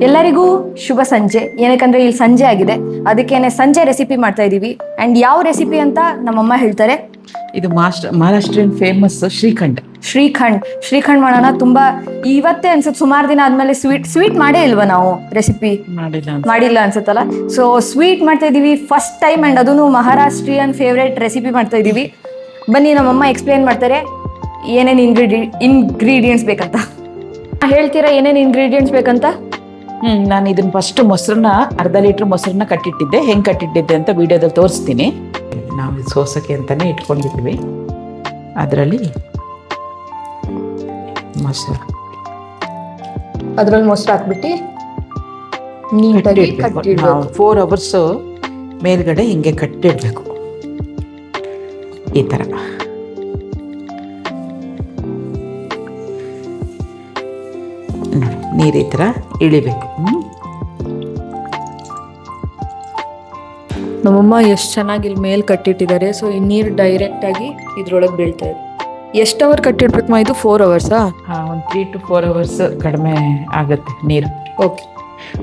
ಎಲ್ಲರಿಗೂ ಶುಭ ಸಂಜೆ. ಏನಕ್ಕಂದ್ರೆ ಇಲ್ಲಿ ಸಂಜೆ ಆಗಿದೆ, ಅದಕ್ಕೇನೆ ಸಂಜೆ ರೆಸಿಪಿ ಮಾಡ್ತಾ ಇದೀವಿ. ಅಂಡ್ ಯಾವ ರೆಸಿಪಿ ಅಂತ ನಮ್ಮಮ್ಮ ಹೇಳ್ತಾರೆ. ಇದು ಮಹಾರಾಷ್ಟ್ರೀಯನ್ ಫೇಮಸ್ ಶ್ರೀಖಂಡ್ ಮಾಡೋಣ. ತುಂಬಾ ಇವತ್ತೇ ಅನ್ಸುತ್ತೆ, ಸುಮಾರು ದಿನ ಆದ್ಮೇಲೆ ಸ್ವೀಟ್ ಮಾಡೇ ಇಲ್ವಾ ನಾವು ರೆಸಿಪಿ ಮಾಡಿಲ್ಲ ಅನ್ಸುತ್ತಲ್ಲ. ಸೊ ಸ್ವೀಟ್ ಮಾಡ್ತಾ ಇದೀವಿ ಫಸ್ಟ್ ಟೈಮ್, ಅಂಡ್ ಅದನ್ನು ಮಹಾರಾಷ್ಟ್ರೀಯನ್ ಫೇವ್ರೇಟ್ ರೆಸಿಪಿ ಮಾಡ್ತಾ ಇದೀವಿ. ಬನ್ನಿ ನಮ್ಮಮ್ಮ ಎಕ್ಸ್ಪ್ಲೇನ್ ಮಾಡ್ತಾರೆ ಏನೇನು ಇಂಗ್ರೀಡಿಯೆಂಟ್ಸ್ ಬೇಕಂತ. ಹೇಳ್ತೀರಾ ಏನೇನು ಇಂಗ್ರೀಡಿಯೆಂಟ್ಸ್ ಬೇಕಂತ? ನಾನು ಇದನ್ನ ಫಸ್ಟ್ ಮೊಸರನ್ನ ಅರ್ಧ ಲೀಟ್ರ್ ಮೊಸರನ್ನ ಕಟ್ಟಿಟ್ಟಿದ್ದೆ. ಹೆಂಗೆ ಕಟ್ಟಿಟ್ಟಿದ್ದೆ ಅಂತ ವಿಡಿಯೋದಲ್ಲಿ ತೋರಿಸ್ತೀನಿ. ನಾವು ಸೋಸಕ್ಕೆ ಅಂತಾನೆ ಇಟ್ಕೊಂಡಿದ್ವಿ. ಅದರಲ್ಲಿ ಮೊಸರು ಹಾಕ್ಬಿಟ್ಟು ನೀಟಾಗಿ ನಾವು 4 hours ಮೇಲ್ಗಡೆ ಹಿಂಗೆ ಕಟ್ಟಿಡ್ಬೇಕು. ಈ ಥರ ನೀರು ಈ ಥರ ಇಳಿಬೇಕು. ನಮ್ಮಮ್ಮ ಎಷ್ಟು ಚೆನ್ನಾಗಿ ಇಲ್ಲಿ ಮೇಲೆ ಕಟ್ಟಿಟ್ಟಿದ್ದಾರೆ. ಸೊ ಈ ನೀರು ಡೈರೆಕ್ಟ್ ಆಗಿ ಇದ್ರೊಳಗೆ ಬೀಳ್ತಾ ಇದೆ. ಎಷ್ಟು ಅವರ್ ಕಟ್ಟಿಡ್ಬೇಕು ಇದು? 4 hours? ಒಂದು 3 to 4 hours ಕಡಿಮೆ ಆಗುತ್ತೆ ನೀರು. ಓಕೆ.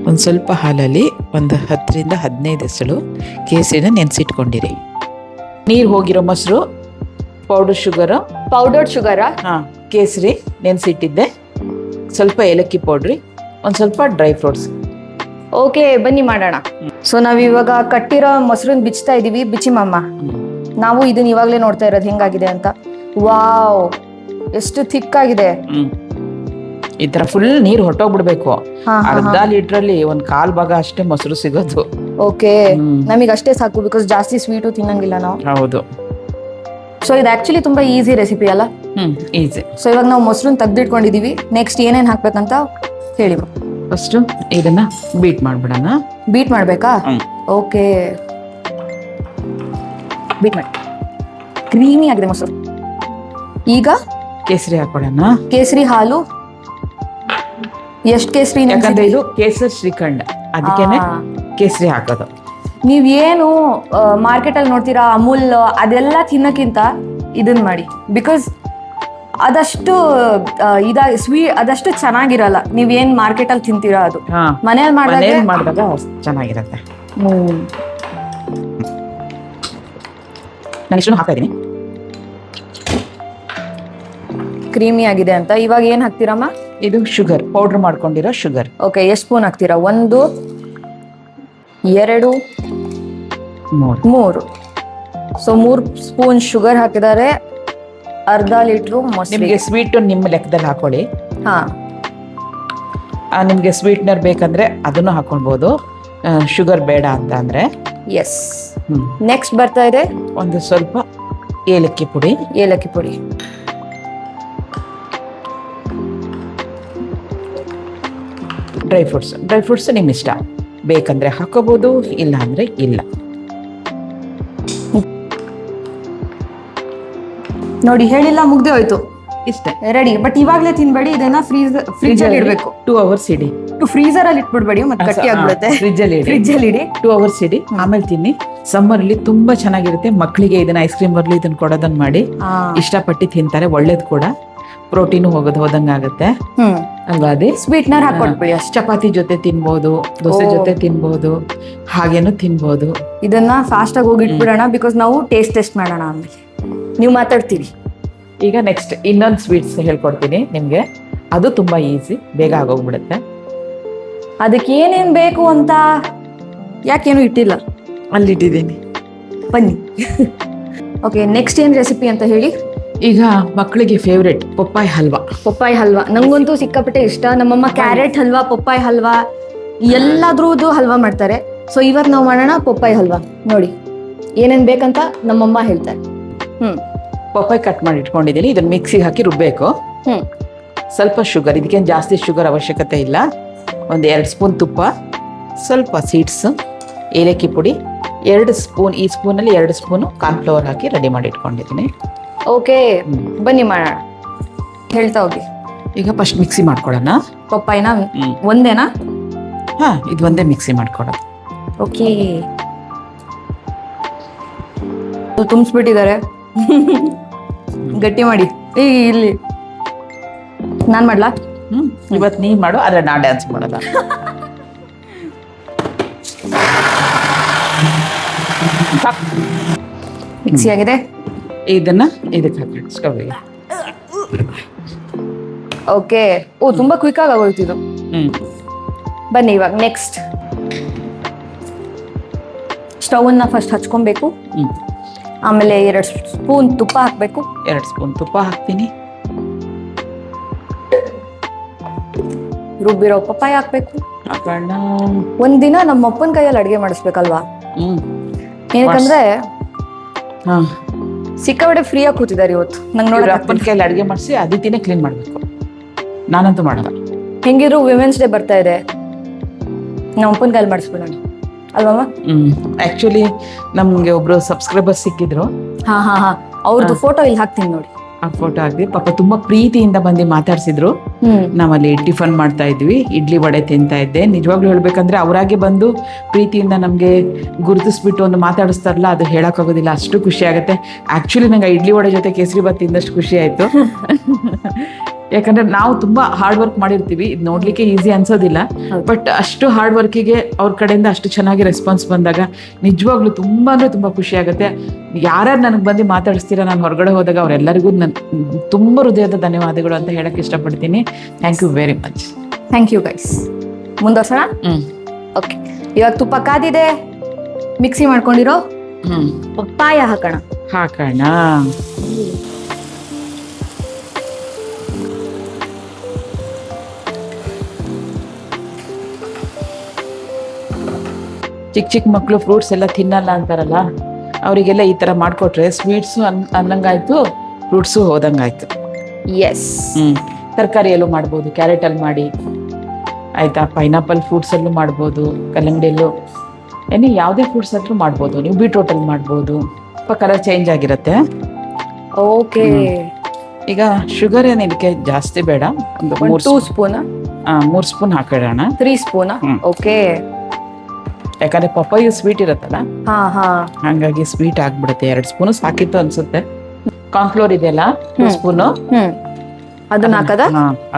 ಒಂದು ಸ್ವಲ್ಪ ಹಾಲಲ್ಲಿ ಒಂದು 10 ರಿಂದ 15 ಎಸಳು ಕೇಸರಿನ ನೆನೆಸಿಟ್ಕೊಂಡಿರಿ. ನೀರು ಹೋಗಿರೋ ಮೊಸರು, ಪೌಡರ್ಡ್ ಶುಗರಾ? ಕೇಸರಿ ನೆನೆಸಿಟ್ಟಿದ್ದೆ, ಸ್ವಲ್ಪ ಏಲಕ್ಕಿ ಪೌಡ್ರಿ, ಒಂದು ಸ್ವಲ್ಪ ಡ್ರೈ ಫ್ರೂಟ್ಸ್. ಓಕೆ, ಬನ್ನಿ ಮಾಡೋಣ. ಸೊ ನಾವಿವಾಗ ಕಟ್ಟಿರೋ ಮೊಸರನ್ನ ಬಿಚ್ತಾ ಇದೀವಿ. ಬಿಚ್ಚಿ ಮಮ್ಮ. ನಾವು ಇದನ್ನ ಇವಾಗಲೇ ನೋಡ್ತಾ ಇರೋದು ಹೆಂಗಾಗಿದೆ ಅಂತ. ವಾವ್, ಎಷ್ಟು ಥಿಕ್ ಆಗಿದೆ. ಈ ತರ ಫುಲ್ ನೀರು ಹೊಟ್ಟೋಗ್ಬಿಡ್ಬೇಕು. ಅರ್ಧ ಲೀಟ್ರಲ್ಲಿ 1/4 ಭಾಗ ಅಷ್ಟೇ ಮೊಸರು ಸಿಗೋದು. ಓಕೆ, ನಮಗೆ ಅಷ್ಟೇ ಸಾಕು, ಬಿಕಾಸ್ ಜಾಸ್ತಿ ಸ್ವೀಟು ತಿನ್ನಂಗಿಲ್ಲ ನಾವು. ಹೌದು. ಸೊ ಇದು ಆಕ್ಚುಲಿ ತುಂಬಾ ಈಸಿ ರೆಸಿಪಿ ಅಲ್ಲ? ಈಸಿ. ಸೊ ಇವಾಗ ನಾವು ಮೊಸರನ್ನ ತೆಗ್ದಿಟ್ಕೊಂಡಿದೀವಿ. ನೆಕ್ಸ್ಟ್ ಏನೇನ್ ಹಾಕ್ಬೇಕಂತ ಹೇಳಿ. ಫಸ್ಟ್ ಇದನ್ನ ಬೀಟ್ ಮಾಡ್ಬಿಡೋಣ. ಬೀಟ್ ಮಾಡ್ಬೇಕಾ? ಓಕೆ, ಬೀಟ್ ಮಾಡಿ. ಕ್ರೀಮಿ ಆಗಿದೆ ಮೊಸರು. ಈಗ ಕೇಸರಿ ಹಾಕೊಳ್ಳೋಣ. ಕೇಸರಿ ಹಾಲು ಎಷ್ಟು ಕೇಸರಿ? ಯಾಕಂದ್ರೆ ಇದು ಕೇಸರ್ ಶ್ರೀಖಂಡ, ಅದಕ್ಕೇನೆ ಕೇಸರಿ ಹಾಕೋದು. ನೀವೇನು ಮಾರ್ಕೆಟಲ್ಲಿ ನೋಡ್ತೀರಾ ಅಮೂಲ್ ಅದೆಲ್ಲ ತಿನ್ನಕ್ಕಿಂತ ಇದನ್ನ ಮಾಡಿ. ಬಿಕಾಸ್ ಅದಷ್ಟು ಅದಷ್ಟು ಚೆನ್ನಾಗಿರಲ್ಲ. ನೀವೇನ್ ಮಾರ್ಕೆಟಲ್ಲಿ ತಿಂತೀರಾ ಅದು ಮನೇಲಿ ಮಾಡಿದಾಗ ಚೆನ್ನಾಗಿರತ್ತೆ. ನಾನು ಇಷ್ಟನ್ನು ಹಾಕ್ತಾ ಇದೀನಿ. ಕ್ರೀಮಿ ಆಗಿದೆ ಅಂತ. ಇವಾಗ ಏನ್ ಹಾಕ್ತೀರಮ್ಮ? ಇದು ಶುಗರ್, ಪೌಡರ್ ಮಾಡ್ಕೊಂಡಿರೋ ಶುಗರ್. ಓಕೆ, ಎಷ್ಟು ಸ್ಪೂನ್ ಹಾಕ್ತೀರಾ? 1, 2, 3. ಸೊ 3 ಸ್ಪೂನ್ ಶುಗರ್ ಹಾಕಿದ್ದಾರೆ. ಅರ್ಧ ಲೀಟ್ರು ಮೊಸರು. ನಿಮಗೆ ಸ್ವೀಟ್ ನಿಮ್ಮ ಲೆಕ್ಕದಲ್ಲಿ ಹಾಕೊಳ್ಳಿ. ಹಾ, ನಿಮಗೆ ಸ್ವೀಟ್ನರ್ ಬೇಕಂದ್ರೆ ಅದನ್ನು ಹಾಕೊಳ್ಬೋದು. ಶುಗರ್ ಬೇಡ ಅಂತ ಅಂದ್ರೆ ಎಸ್. ನೆಕ್ಸ್ಟ್ ಬರ್ತಾ ಇದೆ ಒಂದು ಸ್ವಲ್ಪ ಏಲಕ್ಕಿ ಪುಡಿ. ಡ್ರೈ ಫ್ರೂಟ್ಸ್ ನಿಮ್ಮ ಇಷ್ಟ. ಬೇಕಂದ್ರೆ ಹಾಕೋಬಹುದು, ಇಲ್ಲ ಅಂದ್ರೆ ಇಲ್ಲ. ನೋಡಿ, ಹೇಳಿಲ್ಲ, ಮುಗ್ದೆ ಹೋಯ್ತು. ಇಷ್ಟೇ, ರೆಡಿ. ಬಟ್ ಇವಾಗ್ಲೇ ತಿನ್ಬೇಡಿ, ಇದನ್ನ ಫ್ರೀಜ್ ಅಲ್ಲಿ ಇಡಬೇಕು. 2 hours ಇಡಿ. ಫ್ರೀಜರ್ ಅಲ್ಲಿ ಇಟ್ಬಿಡ್ಬೇಡಿ, ಮತ್ತೆ ಗಟ್ಟಿ ಆಗ್ಬಿಡುತ್ತೆ. ಫ್ರಿಜ್ ಅಲ್ಲಿ ಇಡಿ 2 hours ಇಡಿ, ಆಮೇಲೆ ತಿನ್ನಿ. ಸಮ್ಮರ್ ಅಲ್ಲಿ ತುಂಬಾ ಚೆನ್ನಾಗಿರುತ್ತೆ. ಮಕ್ಕಳಿಗೆ ಇದನ್ನ ಐಸ್ ಕ್ರೀಮ್ ಬರ್ಲಿ ಇದನ್ನ ಕೊಡೋದನ್ನ ಮಾಡಿ ಇಷ್ಟಪಟ್ಟು ತಿಂತಾರೆ. ಒಳ್ಳೇದು ಕೂಡ, ಪ್ರೋಟೀನು ಹೋದಂಗ ಆಗುತ್ತೆ ಅಲ್ವಾ? ಅದೇ ಸ್ವೀಟ್ನರ್ ಹಾಕೊಟ್ಬಿಡಿ. ಚಪಾತಿ ಜೊತೆ ತಿನ್ಬಹುದು, ದೋಸೆ ಜೊತೆ ತಿನ್ಬಹುದು, ಹಾಗೇನು ತಿನ್ಬಹುದು. ಇದನ್ನ ಫಾಸ್ಟ್ ಆಗಿ ಹೋಗಿ ಇಟ್ಬಿಡೋಣ, ಬಿಕಾಸ್ ನಾವು ಟೇಸ್ಟ್ ಮಾಡೋಣ. ಆಮೇಲೆ ನೀವು ಮಾತಾಡ್ತೀರಿ. ಈಗ ನೆಕ್ಸ್ಟ್ ಇನ್ನೊಂದು ಸ್ವೀಟ್ಸ್ ಹೇಳ್ಕೊಡ್ತೀನಿ ನಿಮ್ಗೆ. ಅದು ತುಂಬಾ ಈಸಿ, ಬೇಗ ಆಗೋಗ್ಬಿಡುತ್ತೆ. ಅದಕ್ಕೆ ಏನೇನ್ ಬೇಕು ಅಂತ ಯಾಕೇನು ಇಟ್ಟಿಲ್ಲ? ಅಲ್ಲಿಟ್ಟಿದ್ದೀನಿ, ಬನ್ನಿ. ಓಕೆ, ನೆಕ್ಸ್ಟ್ ಏನ್ ರೆಸಿಪಿ ಅಂತ ಹೇಳಿ. ಈಗ ಮಕ್ಕಳಿಗೆ ಫೇವ್ರೇಟ್ ಪಪ್ಪಾಯಿ ಹಲ್ವಾ. ನಂಗಂತೂ ಸಿಕ್ಕಾಪಟ್ಟೆ ಇಷ್ಟ. ನಮ್ಮಮ್ಮ ಕ್ಯಾರೆಟ್ ಹಲ್ವಾ, ಪಪ್ಪಾಯಿ ಹಲ್ವಾ, ಎಲ್ಲಾದ್ರದ್ದು ಹಲ್ವಾ ಮಾಡ್ತಾರೆ. ಸೊ ಇವತ್ತು ನಾವು ಮಾಡೋಣ ಪಪ್ಪಾಯಿ ಹಲ್ವಾ. ನೋಡಿ ಏನೇನ್ ಬೇಕಂತ ನಮ್ಮಮ್ಮ ಹೇಳ್ತಾರೆ. ಪಪ್ಪಾಯಿ ಕಟ್ ಮಾಡಿ ಇಟ್ಕೊಂಡಿದ್ದೀನಿ. ಇದನ್ನ ಮಿಕ್ಸಿಗೆ ಹಾಕಿ ರುಬ್ಬೇಕು. ಸ್ವಲ್ಪ ಶುಗರ್, ಇದಕ್ಕೇನು ಜಾಸ್ತಿ ಶುಗರ್ ಅವಶ್ಯಕತೆ ಇಲ್ಲ. ಒಂದು 2 ಸ್ಪೂನ್ ತುಪ್ಪ, ಸ್ವಲ್ಪ ಸೀಡ್ಸ್, ಏಲಕ್ಕಿ ಪುಡಿ, 2 ಸ್ಪೂನ್, ಈ ಸ್ಪೂನಲ್ಲಿ 2 ಸ್ಪೂನು ಕಾರ್ನ್ಫ್ಲವರ್ ಹಾಕಿ ರೆಡಿ ಮಾಡಿ ಇಟ್ಕೊಂಡಿದ್ದೀನಿ. ಓಕೆ, ಬನ್ನಿ ಮಾಡೋಣ. ಹೇಳ್ತಾ ಹೋಗಿ. ಈಗ ಫಸ್ಟ್ ಮಿಕ್ಸಿ ಮಾಡ್ಕೊಳ್ಳೋಣ. ಪಪ್ಪಾಯಿನ ಒಂದೇನಾ? ಇದು ಒಂದೇ ಮಿಕ್ಸಿ ಮಾಡ್ಕೊಳ್ಳೋದು. ಓಕೆ, ತುಂಬಿಸ್ಬಿಟ್ಟಿದ್ದಾರೆ. ಗಟ್ಟಿ ಮಾಡಿ. ಇಲ್ಲಿ ನಾನು ಮಾಡ್ಲಾ? ಇವತ್ತು ನೀ ಮಾಡು, ಆದ್ರೆ ನಾ ಡ್ಯಾನ್ಸ್ ಮಾಡೋದ. ಮಿಕ್ಸಿ ಆಗಿದೆ. ಇದನ್ನ ಇದಕ್ಕೆ ಹಾಕಿ ಸ್ಟವ್ಗೆ. ಓಕೆ. ಓ ತುಂಬಾ ಕ್ವಿಕ್ ಆಗಿ ಆಗೋಯ್ತಿದು. ಬನ್ನಿ ಇವಾಗ ನೆಕ್ಸ್ಟ್ ಸ್ಟವ್ ಅನ್ನ ಫಸ್ಟ್ ಹಚ್ಕೊಬೇಕು. ಆಮೇಲೆ 2 ಸ್ಪೂನ್ ತುಪ್ಪ ಹಾಕ್ಬೇಕು. 2 ಸ್ಪೂನ್ ತುಪ್ಪ ಹಾಕ್ತೀನಿ. ರುಬ್ಬಿರೋ ಪಪ್ಪಾಯ ಹಾಕ್ಬೇಕು. ಹಾಕೋಣ. ಒಂದಿನ ನಮ್ಮ ಅಪ್ಪನ ಕೈಯಲ್ಲಿ ಅಡಿಗೆ ಮಾಡಿಸ್ಬೇಕಲ್ವಾ? ಏನಕ್ಕಂದ್ರೆ ಸಿಕ್ಕಾಪಟ್ಟೆ ಫ್ರೀ ಆಗಿ ಕೂತಿದ್ದಾರೆ ಇವತ್ತು. ನಂಗೆ ನೋಡಿ ಅಪ್ಪನ ಕೈಯಲ್ಲಿ ಅಡಿಗೆ ಮಾಡಿಸಿ ಅದಿತಿನೇ ಕ್ಲೀನ್ ಮಾಡ್ಬೇಕು. ನಾನಂತೂ ಮಾಡಲ್ಲ. ಹೆಂಗಿದ್ರು ವಿಮೆನ್ಸ್ ಡೇ ಬರ್ತಾ ಇದೆ, ನಮ್ಮ ಅಪ್ಪನ ಕೈಯಲ್ಲಿ ಮಾಡಿಸ್ಬಿಡೋಣ ಅಲ್ವಮ್ಮ? ಆಕ್ಚುಲಿ ನಮ್ಗೆ ಒಬ್ರು ಸಬ್ಸ್ಕ್ರೈಬರ್ ಸಿಕ್ಕಿದ್ರು. ಅವ್ರದ್ದು ಫೋಟೋ ಇಲ್ಲಿ ಹಾಕ್ತೀನಿ ನೋಡಿ. ಆ ಫೋಟೋ ಹಾಕಿ ಪಾಪ ತುಂಬಾ ಪ್ರೀತಿಯಿಂದ ಬಂದು ಮಾತಾಡ್ಸಿದ್ರು. ನಾವಲ್ಲಿ ಟಿಫನ್ ಮಾಡ್ತಾ ಇದ್ವಿ, ಇಡ್ಲಿ ವಡೆ ತಿಂತಾ ಇದ್ದೆ. ನಿಜವಾಗ್ಲೂ ಹೇಳ್ಬೇಕಂದ್ರೆ ಅವರಾಗೆ ಬಂದು ಪ್ರೀತಿಯಿಂದ ನಮ್ಗೆ ಗುರುತಿಸ್ಬಿಟ್ಟು ಒಂದು ಮಾತಾಡಿಸ್ತಾರಲ್ಲ, ಅದು ಹೇಳಕ್ಕಾಗೋದಿಲ್ಲ, ಅಷ್ಟು ಖುಷಿ ಆಗುತ್ತೆ. ಆಕ್ಚುಲಿ ನಂಗೆ ಇಡ್ಲಿ ವಡೆ ಜೊತೆ ಕೇಸರಿ ಬಾತ್ ತಿಂದಷ್ಟು ಖುಷಿ ಆಯ್ತು. ಯಾಕಂದ್ರೆ ನಾವು ತುಂಬಾ ಹಾರ್ಡ್ ವರ್ಕ್ ಮಾಡಿರ್ತೀವಿ, ಇದು ನೋಡ್ಲಿಕ್ಕೆ ಈಸಿ ಅನ್ಸೋದಿಲ್ಲ, ಬಟ್ ಅಷ್ಟು ಹಾರ್ಡ್ ವರ್ಕಿಗೆ ಅವ್ರ ಕಡೆಯಿಂದ ಅಷ್ಟು ಚೆನ್ನಾಗಿ ರೆಸ್ಪಾನ್ಸ್ ಬಂದಾಗ ನಿಜವಾಗ್ಲೂ ತುಂಬಾ ಅಂದ್ರೆ ತುಂಬಾ ಖುಷಿ ಆಗುತ್ತೆ. ಯಾರ್ಯಾರು ನನಗೆ ಬಂದು ಮಾತಾಡಿಸ್ತೀರಾ, ನಾನು ಹೊರಗಡೆ ಹೋದಾಗ ಅವರೆಲ್ಲರಿಗೂ ನಾನು ತುಂಬಾ ಹೃದಯದ ಧನ್ಯವಾದಗಳು ಅಂತ ಹೇಳಕ್ ಇಷ್ಟಪಡ್ತೀನಿ. Thank you very much. Thank you guys. ಮುಂದುವರ್ಸೋಣ. ಓಕೆ, ಇವಾಗ ತುಪ್ಪ ಕಾದಿದೆ. ಮಿಕ್ಸಿ ಮಾಡ್ಕೊಂಡಿರೋ ಪಪ್ಪಾಯ ಹಾಕೋಣ. ಚಿಕ್ಕ ಚಿಕ್ಕ ಮಕ್ಕಳು ಫ್ರೂಟ್ಸ್ ಎಲ್ಲ ತಿನ್ನಲ್ಲ ಅಂತಾರಲ್ಲ, ಅವರಿಗೆಲ್ಲ ಈ ತರ ಮಾಡ್ಕೊಟ್ರೆ ಸ್ವೀಟ್ಸು ಅನ್ನಂಗಾಯ್ತು, ಫ್ರೂಟ್ಸು ಹೋದಂಗಾಯ್ತು. ಎಸ್. ತರಕಾರಿಯಲ್ಲೂ ಮಾಡ್ಬೋದು, ಕ್ಯಾರೆಟಲ್ಲಿ ಮಾಡಿ ಆಯ್ತಾ, ಪೈನಾಪಲ್ ಫ್ರೂಟ್ಸಲ್ಲೂ ಮಾಡ್ಬೋದು, ಕಲ್ಲಂಗಡಿಯಲ್ಲೂ ಯಾವುದೇ ಫ್ರೂಟ್ಸ್ ಆದ್ರೂ ಮಾಡ್ಬೋದು. ನೀವು ಬೀಟ್ರೋಟಲ್ಲಿ ಮಾಡ್ಬೋದು. ಸ್ವಲ್ಪ ಕಲರ್ ಚೇಂಜ್ ಆಗಿರುತ್ತೆ. ಓಕೆ. ಈಗ ಶುಗರ್ ಏನು ಇದಕ್ಕೆ ಜಾಸ್ತಿ ಬೇಡ, ಒಂದು 2 ಸ್ಪೂನ್ 3 ಸ್ಪೂನ್ ಹಾಕಿಡೋಣ. 3 ಸ್ಪೂನ್. ಓಕೆ. ಯಾಕಂದ್ರೆ ಪಪ್ಪಾಯ ಸ್ವೀಟ್ ಇರುತ್ತಲ್ಲ, ಹಂಗಾಗಿ ಸ್ವೀಟ್ ಆಗ್ಬಿಡುತ್ತೆ. 2 ಸ್ಪೂನ್ ಸಾಕಿತ್ತು ಅನ್ಸುತ್ತೆ. ಕಾರ್ನ್ಫ್ಲೋರ್ ಇದೆಯಲ್ಲ 2 ಸ್ಪೂನು, ಅದನ್ನ ಹಾಕದ?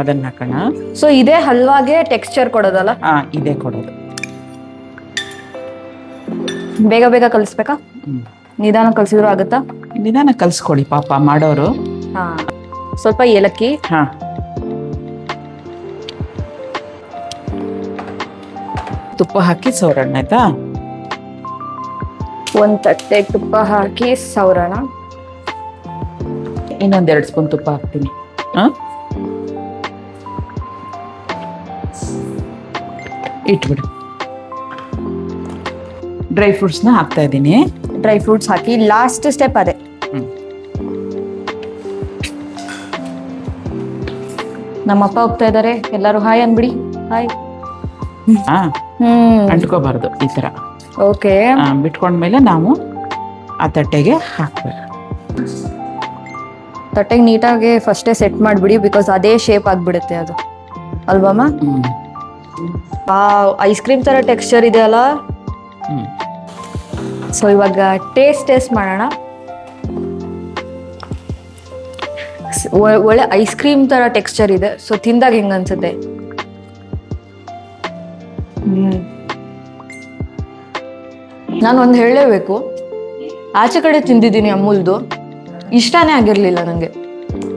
ಅದನ್ನ ಹಾಕೋಣ. ಸೊ ಇದೇ ಹಲ್ವಾಗೆ ಟೆಕ್ಸ್ಚರ್ ಕೊಡೋದಲ್ಲ? ಇದೇ ಕೊಡೋದು. ಬೇಗ ಬೇಗ ಕಲಿಸ್ಬೇಕಾ? ನಿಧಾನ ಕಲ್ಸಿದ್ರು ಆಗುತ್ತಾ? ನಿಧಾನ ಕಲ್ಸ್ಕೊಳ್ಳಿ ಪಾಪ ಮಾಡೋರು. ಸ್ವಲ್ಪ ಏಲಕ್ಕಿ. ತುಪ್ಪ ಹಾಕಿ ಸವರಣ ಆಯ್ತಾ? 1 ತಟ್ಟೆ ತುಪ್ಪ ಹಾಕಿ ಸವರಣ. ಇನ್ನೊಂದ್ 2 ಸ್ಪೂನ್ ತುಪ್ಪ ಹಾಕ್ತೀನಿ. ಇಟ್ಬಿಡು. ಡ್ರೈ ಫ್ರೂಟ್ಸ್ನ ಹಾಕ್ತಾ ಇದ್ದೀನಿ. ಡ್ರೈ ಫ್ರೂಟ್ಸ್ ಹಾಕಿ ಲಾಸ್ಟ್ ಸ್ಟೆಪ್ ಅದೇ. ನಮ್ಮಪ್ಪ ಹೋಗ್ತಾ ಇದಾರೆ, ಎಲ್ಲರೂ ಹಾಯ್ ಅನ್ಬಿಡಿ. ಹಾಯ್. ಅಂಟ್ಕೋಬಾರ್ದು ಈ ತರ. ಓಕೆ. ಬಿಟ್ಕೊಂಡ್ಮೇಲೆ ನಾವು ಆ ತಟ್ಟೆಗೆ ಹಾಕ್ಬೇಕು. ತಟ್ಟೆಗೆ ನೀಟಾಗಿ ಫಸ್ಟೇ ಸೆಟ್ ಮಾಡಿಬಿಡಿ, ಬಿಕಾಸ್ ಅದೇ ಶೇಪ್ ಆಗಿಬಿಡುತ್ತೆ ಅದು ಅಲ್ವಮ್ಮ? ಐಸ್ ಕ್ರೀಮ್ ತರ ಟೆಕ್ಸ್ಚರ್ ಇದೆ ಅಲ್ಲ. ಸೊ ಇವಾಗ ಟೇಸ್ಟ್ ಮಾಡೋಣ. ಒಳ್ಳೆ ಐಸ್ ಕ್ರೀಮ್ ತರ ಟೆಕ್ಸ್ಚರ್ ಇದೆ. ಸೊ ತಿಂದಾಗ ಹೆಂಗ ಅನ್ಸುತ್ತೆ? ನಾನು ಒಂದು ಹೇಳಲೇಬೇಕು, ಆಚೆ ಕಡೆ ತಿಂದಿದ್ದೀನಿ ಅಮೂಲ್ದು, ಇಷ್ಟನೇ ಆಗಿರ್ಲಿಲ್ಲ ನನಗೆ.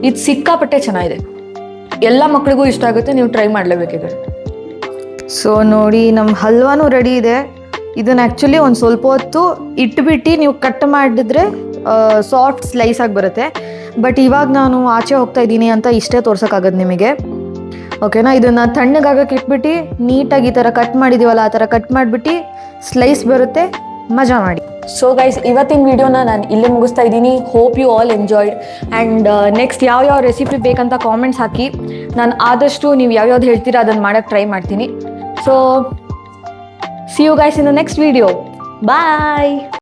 ಇದು ಸಿಕ್ಕಾಪಟ್ಟೆ ಚೆನ್ನಾಗಿದೆ, ಎಲ್ಲ ಮಕ್ಳಿಗೂ ಇಷ್ಟ ಆಗುತ್ತೆ. ನೀವು ಟ್ರೈ ಮಾಡಲೇಬೇಕಿದೆ. ಸೊ ನೋಡಿ, ನಮ್ಮ ಹಲ್ವಾನು ರೆಡಿ ಇದೆ. ಇದನ್ನ ಆ್ಯಕ್ಚುಲಿ ಒಂದು ಸ್ವಲ್ಪ ಹೊತ್ತು ಇಟ್ಬಿಟ್ಟು ನೀವು ಕಟ್ ಮಾಡಿದ್ರೆ ಸಾಫ್ಟ್ ಸ್ಲೈಸ್ ಆಗಿ ಬರುತ್ತೆ. ಬಟ್ ಇವಾಗ ನಾನು ಆಚೆ ಹೋಗ್ತಾ ಇದ್ದೀನಿ ಅಂತ ಇಷ್ಟೇ ತೋರ್ಸೋಕ್ಕಾಗದು ನಿಮಗೆ. ಓಕೆನಾ? ಇದನ್ನು ತಣ್ಣಗಾಗಕ್ಕೆ ಇಟ್ಬಿಟ್ಟು ನೀಟಾಗಿ ಈ ಥರ ಕಟ್ ಮಾಡಿದ್ದೀವಲ್ಲ, ಆ ಥರ ಕಟ್ ಮಾಡಿಬಿಟ್ಟು ಸ್ಲೈಸ್ ಬರುತ್ತೆ. ಮಜಾ ಮಾಡಿ. ಸೊ ಗೈಸ್, ಇವತ್ತಿನ ವಿಡಿಯೋನ ನಾನು ಇಲ್ಲೇ ಮುಗಿಸ್ತಾ ಇದ್ದೀನಿ. Hope you all enjoyed. And next ಯಾವ ರೆಸಿಪಿ ಬೇಕಂತ ಕಾಮೆಂಟ್ಸ್ ಹಾಕಿ. ನಾನು ಆದಷ್ಟು ನೀವು ಯಾವ್ಯಾವ್ದು ಹೇಳ್ತೀರಾ ಅದನ್ನು ಮಾಡೋಕ್ಕೆ ಟ್ರೈ ಮಾಡ್ತೀನಿ. So see you guys in the next video. Bye.